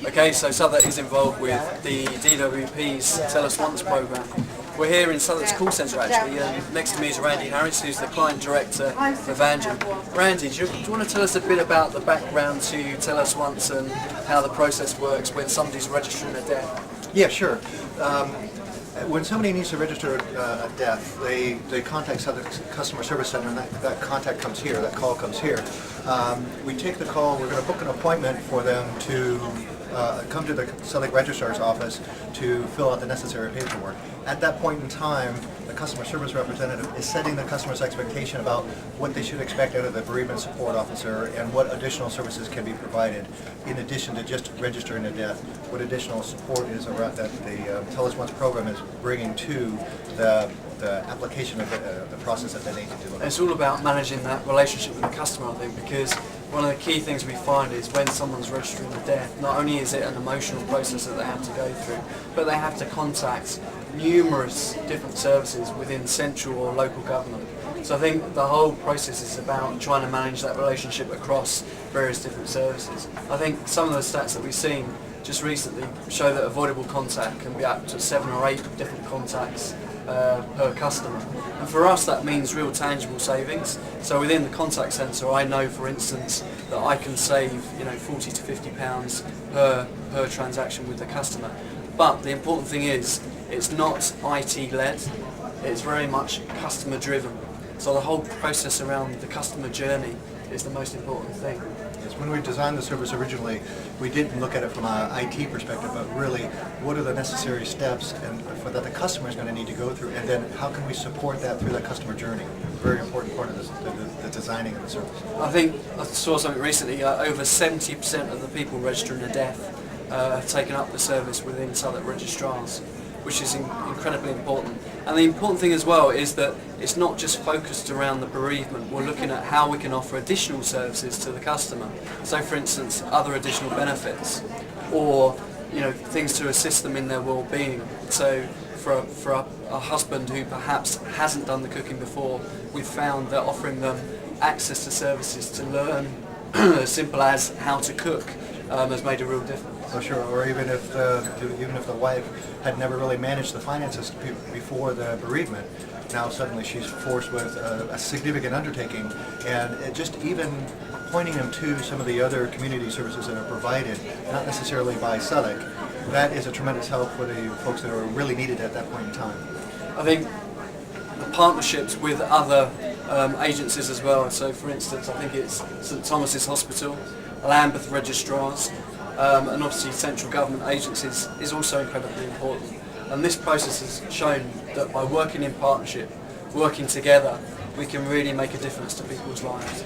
Okay, so Southwark is involved with the DWP's Tell Us Once programme. We're here in Southwark's call centre actually, and next to me is Randy Harris, who's the client director of Angie. Randy, do you want to tell us a bit about the background to Tell Us Once and how the process works when somebody's registering a death? Yeah, sure. When somebody needs to register a death, they contact Southwark's customer service center, and that contact comes here, that call comes here. We take the call, we're going to book an appointment for them to come to the Southwark Registrar's office to fill out the necessary paperwork. At that point in time, the customer service representative is setting the customer's expectation about what they should expect out of the bereavement support officer and what additional services can be provided in addition to just registering a death. What additional support is around that the Tell Us Once program is bringing to the application of the process that they need to do. It's all about managing that relationship with the customer, I think, because one of the key things we find is when someone's registering a death, not only is it an emotional process that they have to go through, but they have to contact numerous different services within central or local government. So I think the whole process is about trying to manage that relationship across various different services. I think some of the stats that we've seen just recently show that avoidable contact can be up to 7 or 8 different contacts per customer. And for us that means real tangible savings. So within the contact centre I know, for instance, that I can save 40 to 50 pounds per transaction with the customer. But the important thing is it's not IT led, it's very much customer driven. So the whole process around the customer journey is the most important thing. When we designed the service originally, we didn't look at it from an IT perspective, but really what are the necessary steps and that the customer is going to need to go through, and then how can we support that through that customer journey? Very important part of the designing of the service. I think I saw something recently, over 70% of the people registering a death have taken up the service within Southwark registrars, which is incredibly important. And the important thing as well is that it's not just focused around the bereavement. We're looking at how we can offer additional services to the customer. So for instance, other additional benefits or things to assist them in their well-being. So for a husband who perhaps hasn't done the cooking before, we've found that offering them access to services to learn as simple as how to cook has made a real difference. Oh, sure. Or even if the wife had never really managed the finances before the bereavement, now suddenly she's forced with a significant undertaking, and just even pointing them to some of the other community services that are provided, not necessarily by Southwark, that is a tremendous help for the folks that are really needed at that point in time. I think the partnerships with other agencies as well. So for instance, I think it's St Thomas's Hospital, Lambeth Registrars, and obviously central government agencies is also incredibly important. And this process has shown that by working in partnership, working together, we can really make a difference to people's lives.